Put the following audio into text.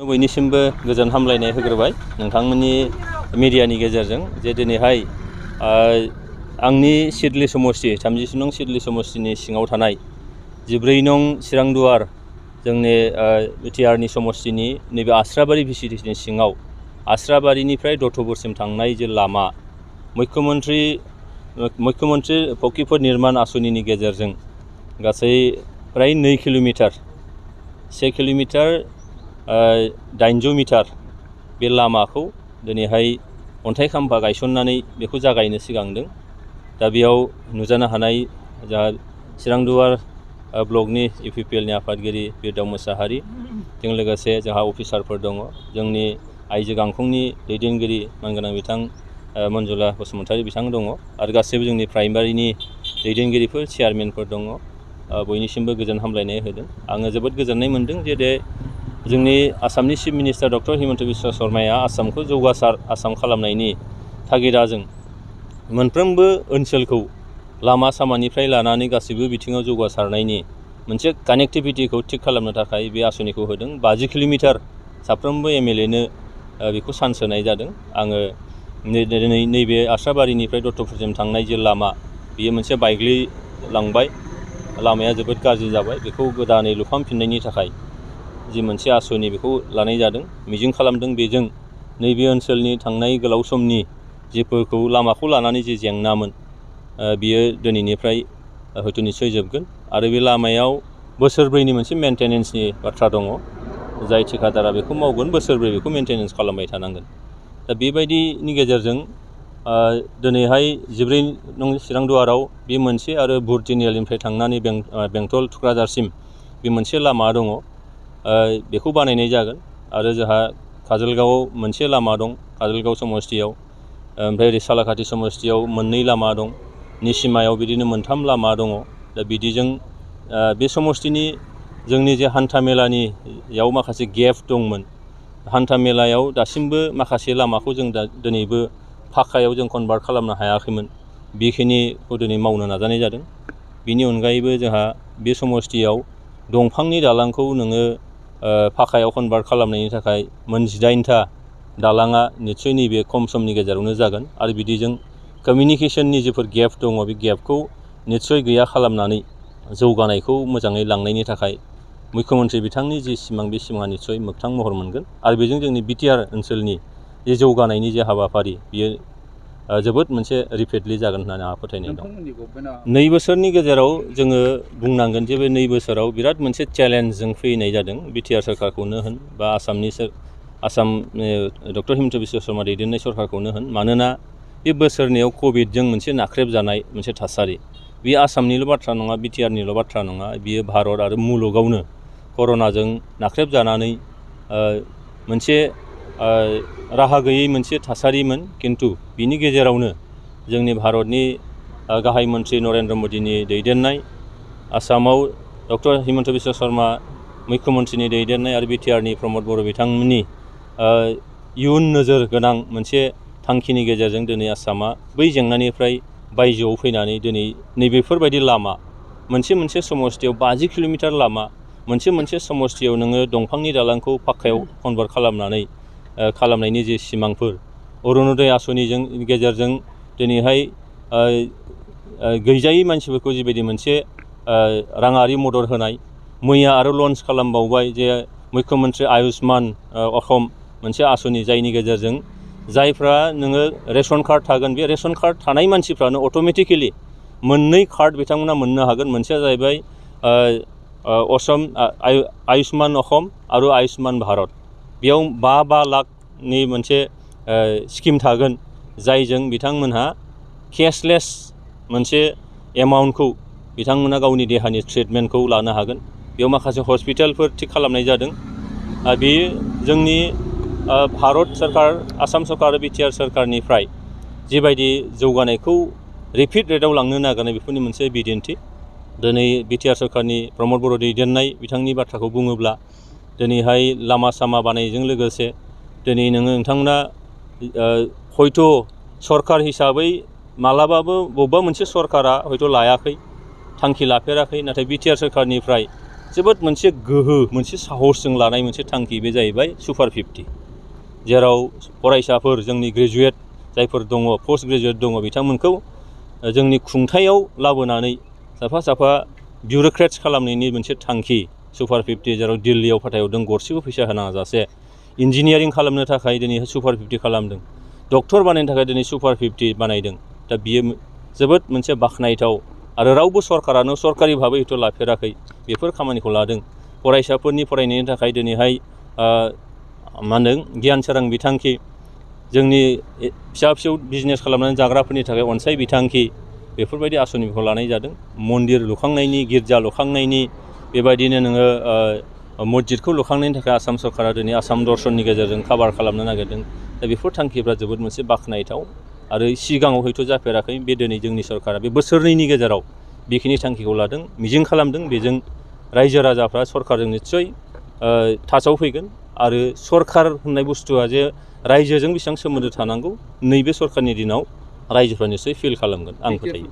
बयनिसिमबो गोजोन हामलायनाय होग्रोबाय नोंथांमोननि मिडियानि गेजेरजों जे दिनैहाय आंनि सिडली समष्टि 30 नं सिडली समष्टिनि सिङाव थानाय 14 नं चिरांदुवार जोंनि बिटिआरनि समष्टिनि नैबे आस्राबारि भिसिडिसिनि सिङाव आस्राबारिनिफ्राय दत्तपुरसिम थांनाय जे लामा मुख्यमन्त्री फकिफोर निर्माण आसनिनि गेजेरजों गासै प्राय 2 किल'मिटार 1 किल'मिटार 800 मिटार बे लामाखौ दिनैहाय अन्थाइ खाम्फा गायसननानै बेखौ जागायनो सिगांदों। दा बेयाव नुजानो हानाय जा चिरांदुवार ब्लकनि इउपिपिएलनि आफादगिरि बिरदाव मोसाहारि जों लोगोसे जोंहा अफिसारफोर दङ, जोंनि आइजो गांखंनि दैदेनगिरि मानगोनां बिथां मन्जुला बसुमतारी बिथां दङ आरो गासैबो जोंनि प्राइमारिनि दैदेनगिरिफोर चेयारमेनफोर दङ। बयनिसिमबो गोजोन हामलायनाय होदों। आङो जोबोद गोजोननाय मोन्दों जे जोंनि आसामनि chief minister doctor Himanta Biswa शर्माया आसामखौ जौगासार आसाम खालामनायनि थागिदाजों मोनफ्रोमबो ओनसोलखौ लामा सामानिफ्राय लानानै गासैबो बिथिङाव जौगासारनायनि मोनसे कानेक्टिभिटिखौ थिक खालामनो थाखाय बे आसनिखौ होदों। 50 किल'मिटार साफ्रोमबो एमएलएनो बेखौ चान्स होनाय जादों। आङो नैबे आस्राबारिनिफ्राय दत्तपुरसिम थांनाय जे लामा बेयो मोनसे बायग्लिलांबाय, लामाया जोबोद गाज्रि जाबाय। बेखौ गोदानै लुफामफिननायनि थाखाय जि मोनसे आसनि बेखौ लानाय जादों। मिजिं खालामदों बेजों नैबे ओनसोलनि थांनाय गोलाव समनि जिफोरखौ लामाखौ लानानै जि जेंनामोन बियो दिनैनिफ्राय हयथ' निस्सय जोबगोन। आरो बे लामायाव बोसोरब्रैनि मोनसे मेन्टेनेन्सनि बाथ्रा दङ। जाय थिकादारा बेखौ मावगोन बोसोरब्रै बेखौ मेन्टेनेन्स खालामबाय थानांगोन। दा बेबायदिनि गेजेरजों दिनैहाय 14 नं चिरांदुवाराव बे मोनसे आरो बुर तिनिआलिनिफ्राय थांनानै बेंटल थुक्राझारसिम बे मोनसे लामा दङ, बेखौ बानायनाय जागोन। आरो जोंहा काजलगावआव मोनसे लामा दं काजलगाव समष्टियाव, ओमफ्राय ओरै सालाकाथि समष्टियाव 2 लामा दं, निसिमायाव बिदिनो 3 लामा दङ। दा बिदिजों बे समष्टिनि जोंनि जे हान्था मेलानियाव माखासे गेप दंमोन, हान्था मेलायाव दासिमबो माखासे लामाखौ जों दिनैबो फाक्कायाव जों कनभार्ट खालामनो हायाखैमोन। बेखिनिखौ दिनै मावनो नाजानाय जादों। बिनि अनगायैबो जोंहा बे समष्टियाव दंफांनि दालांखौ नोङो फाक्कायाव कनभार्ट खालामनायनि थाखाय 18टा दालाङा निस्सय नैबे खम समनि गेजेरावनो जागोन। आरो बिदिजों कमिउनिकेसननि जिफोर गेप दङ बे गेपखौ निस्सय गैया खालामनानै जौगानायखौ मोजाङै लांनायनि थाखाय मुख्यमन्त्री बिथांनि जि सिमां बे सिमाङा निस्सय मोगथां महर मोनगोन। आरो बेजों जोंनि बिटिआर ओनसोलनि जे जौगानायनि जे हाबाफारि बियो जोबोद मोनसे रिपिडलि जागोन होननानै आंहा फोथायनाय दं। 2 बोसोरनि गेजेराव जोङो बुंनांगोन जे बे 2 बोसोराव बिराद मोनसे चेलेन्जजों फैनाय जादों। बिटिआर सरकारखौनो होन बा आसाम डक्टर हिमन्त बिश्व शर्मा दैदेननाय सरकारखौनो होन, मानोना बे बोसोरनैयाव कभिडजों मोनसे नाख्रेबजानाय मोनसे थासारि। बे आसामनिल' बाथ्रा नङा, बिटिआरनिल' बाथ्रा नङा, बियो भारत आरो मुलुगावनो कर'नाजों नाख्रेबजानानै मोनसे राहा गैयै मोनसे थासारिमोन। खिन्थु बिनि गेजेरावनो जोंनि भारतनि गाहाय मन्त्रि नरेन्द्र मदिनि दैदेननाय, आसामाव डक्टर हिमन्त बिश्व शर्मा मुख्यमन्त्रिनि दैदेननाय आरो बिटिआरनि प्रमद बर' बिथांमोननि इयुन नोजोर गोनां मोनसे थांखिनि गेजेरजों दिनै आसामा बै जेंनानिफ्राय बायजोआव फैनानै दिनै नैबेफोरबायदि लामा मोनसे समष्टियाव 50 किल'मिटार लामा, मोनसे समष्टियाव नोङो दंफांनि दालांखौ फाक्कायाव कनभार्ट खालामनायनि जे सिमांफोर, अरुण'दय आसनिजों गेजेरजों दिनैहाय गैजायै मानसिफोरखौ जिबायदि मोनसे राङारि मदद होनाय, मैया आरो लन्च खालामबावबाय जे मुख्यमन्त्री आयुष्मान अहम मोनसे आसनि, जायनि गेजेरजों जायफ्रा नोङो रेशन कार्ड थागोन बे रेशन कार्ड थानाय मानसिफ्रानो अट'मेटिकेलि 2 कार्ड बिथांमोना मोननो हागोन। मोनसेया जाहैबाय आयुष्मान अहम आरो आयुष्मान भारत। बेयाव 5 लाखनि मोनसे स्किम थागोन, जायजों बिथांमोनहा केसलेस मोनसे एमाउन्टखौ बिथांमोना गावनि देहानि ट्रिटमेन्टखौ लानो हागोन। बेयाव माखासे हस्पिटालफोर थिक खालामनाय जादों। बेयो जोंनि भारत सरकार, आसाम सरकार आरो बिटिआर सरकारनिफ्राय जिबायदि जौगानायखौ रिपिड रेटआव लांनो नागिरनाय बेफोरनि मोनसे बिदिन्थि। दिनै बिटिआर सरकारनि प्रमद बर' दैदेननाय बिथांनि बाथ्राखौ बुङोब्ला दिनैहाय लामा सामा बानायनायजों लोगोसे दिनै नोंथांमोना हयथ' सरकार हिसाबै मालाबाबो बबेबा मोनसे सरकारा हयथ' लायाखै, थांखि लाफेराखै, नाथाय बिटिआर सरकारनिफ्राय जोबोद मोनसे गोहो मोनसे साहसजों लानाय मोनसे थांखि बे जाहैबाय सुपार 50 जेराव फरायसाफोर जोंनि ग्रेजुवेट जायफोर दङ पोस्ट ग्रेजुवेट दङ बिथांमोनखौ जोंनि खुंथायाव लाबोनानै साफा साफा बिउरोक्रेट्स खालामनायनि मोनसे थांखि सुपार 50 जेराव दिल्लीयाव फाथायहरदों गरसेबो फैसा होनाङा जासे इन्जिनियारिं खालामनो थाखाय दिनै सुपार 50 खालामदों डक्टर बानायनो थाखाय दिनै सुपार 50 बानायदों दा बियो जोबोद मोनसे बाख्नायथाव आरो रावबो सरकारानो सरकारि भाबै हयथ' लाफेराखै बेफोर खामानिखौ लादों फरायसाफोरनि फरायनायनि थाखाय दिनैहाय मा होनदों गियान सोरां बिथांखि जोंनि फिसा फिसौ बिजनेस खालामनानै जाग्राफोरनि थाखाय अनसाय बिथांखि बेफोरबायदि आसनिखौ लानाय जादों मन्दिर लुखांनायनि गिर्जा लुखांनायनि बेबायदिनो नोङो मस्जिदखौ लुखांनायनि थाखाय आसाम सरकारा दिनै आसाम दर्शननि गेजेरजों काभार खालामनो नागिरदों दा बेफोर थांखिफ्रा जोबोद मोनसे बाख्नायथाव आरो सिगाङाव हयथ' जाफेराखै बे दिनै जोंनि सरकारा बे बोसोरनैनि गेजेराव बेखिनि थांखिखौ लादों मिजिं खालामदों बेजों रायजो राजाफ्रा सरकारजों निस्सय टाचाव फैगोन आरो सरकार होननाय बुस्थुआ जे रायजोजों बेसेबां सोमोन्दो थानांगौ नैबे सरकारनि दिनाव रायजोफ्रा निस्सय फिल खालामगोन आं फोथायो।